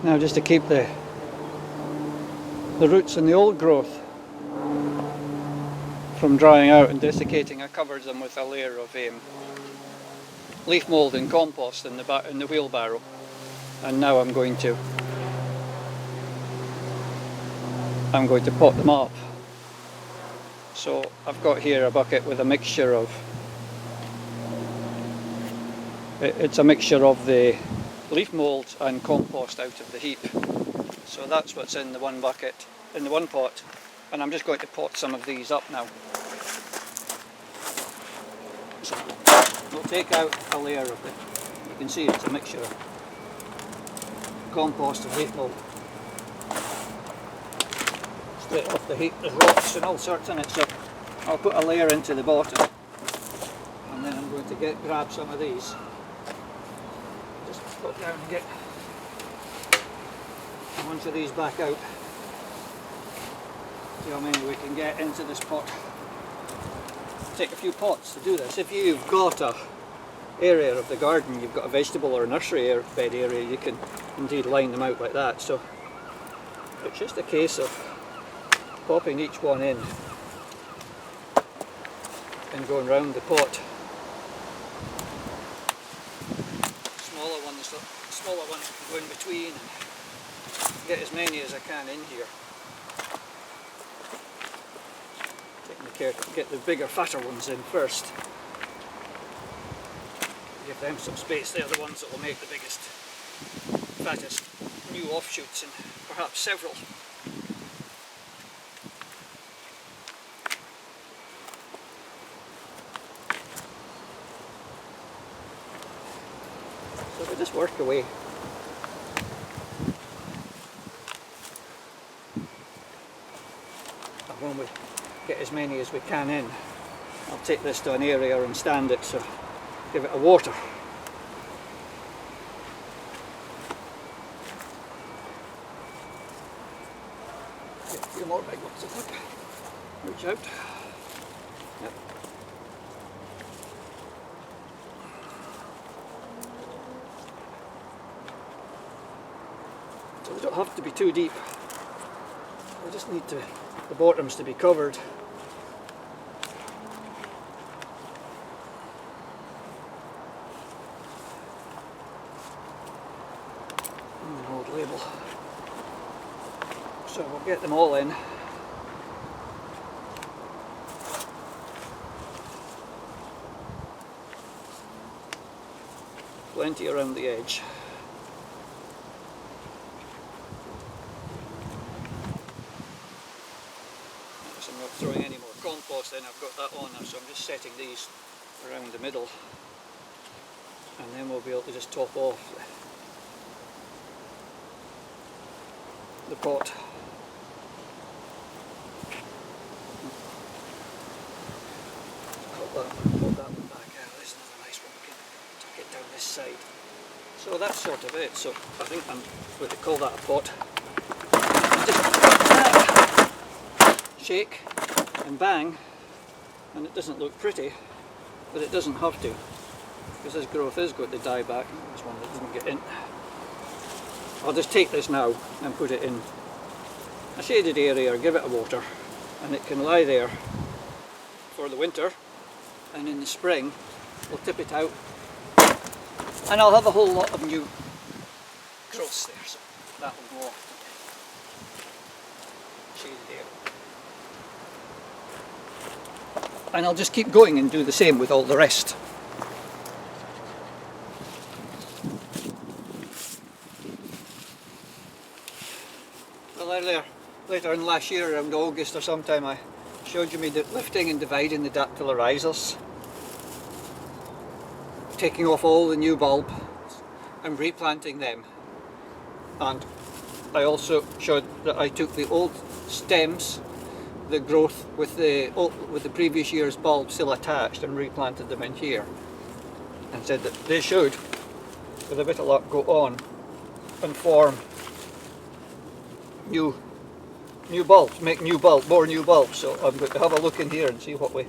Now just to keep the roots and the old growth from drying out and desiccating, I covered them with a layer of leaf mould and compost in the wheelbarrow, and now I'm going to pot them up. So I've got here a bucket with a mixture of the leaf mould and compost out of the heap. So that's what's in the one bucket, in the one pot, and I'm just going to pot some of these up now. So we'll take out a layer of it. You can see it's a mixture of compost and leaf mould. Straight off the heap, there's rocks and all sorts in it, so I'll put a layer into the bottom, and then I'm going to grab some of these. Just put down and get a bunch of these back out. See how many we can get into this pot. Take a few pots to do this. If you've got a area of the garden, you've got a vegetable or a nursery bed area, you can indeed line them out like that. So it's just a case of popping each one in and going round the pot. Smaller ones go in between, and get as many as I can in here. Taking care to get the bigger, fatter ones in first. Give them some space. They're the ones that will make the biggest, fattest new offshoots, and perhaps several. So we just work away. And when we get as many as we can in, I'll take this to an area and stand it, so give it a water. Get a few more big ones, I think. Reach out. Yep. So we don't have to be too deep. We just need the bottoms to be covered. An old label. So we'll get them all in. Plenty around the edge. Notice I'm not throwing any more compost in, I've got that on now, so I'm just setting these around the middle, and then we'll be able to just top off the pot. Put that one back out. This is another nice one. We can tuck it down this side. So that's sort of it. So I think I'm going to call that a pot. Just shake and bang, and it doesn't look pretty, but it doesn't have to, because this growth is going to die back. This one that didn't get in. I'll just take this now and put it in a shaded area, give it a water, and it can lie there for the winter, and in the spring we'll tip it out and I'll have a whole lot of new growths there, so that will go off. Shaded area. And I'll just keep going and do the same with all the rest. Well, later in last year, around August or sometime, I showed you me lifting and dividing the Dactylorhizas, taking off all the new bulb and replanting them. And I also showed that I took the old stems, the growth with the previous year's bulb still attached, and replanted them in here, and said that they should, with a bit of luck, go on and form new bulbs, make more new bulbs. So I'm going to have a look in here and see what we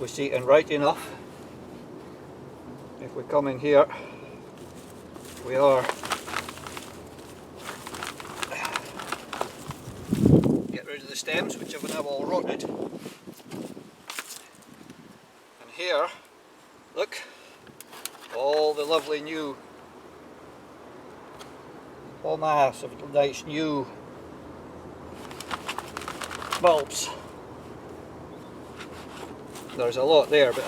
see. And right enough, if we come in here, we are stems, which have now all rotted. And here, look, all the lovely new, all mass of nice new bulbs. There's a lot there, but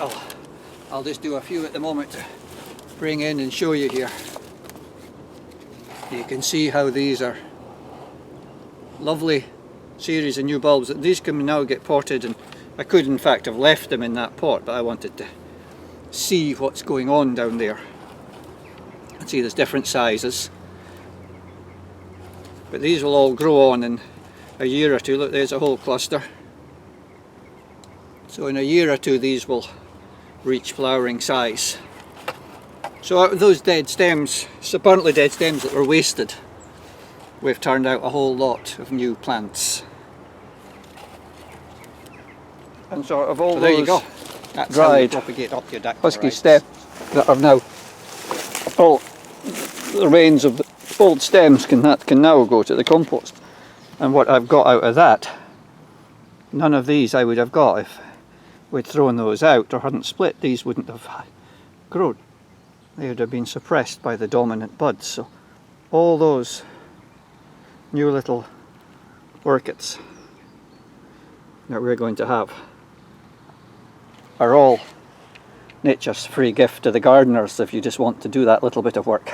I'll just do a few at the moment to bring in and show you here. You can see how these are lovely series of new bulbs. These can now get potted, and I could in fact have left them in that pot, but I wanted to see what's going on down there. And see there's different sizes. But these will all grow on in a year or two. Look, there's a whole cluster. So in a year or two these will reach flowering size. So out of those dead stems, apparently dead stems that were wasted, we've turned out a whole lot of new plants. And sort of all there you go. That's dried, how you propagate up your husky stems that are now all the remains of the old stems can now go to the compost. And what I've got out of that, none of these I would have got if we'd thrown those out or hadn't split. These wouldn't have grown. They would have been suppressed by the dominant buds. So all those new little orchids that we're going to have are all nature's free gift to the gardeners if you just want to do that little bit of work.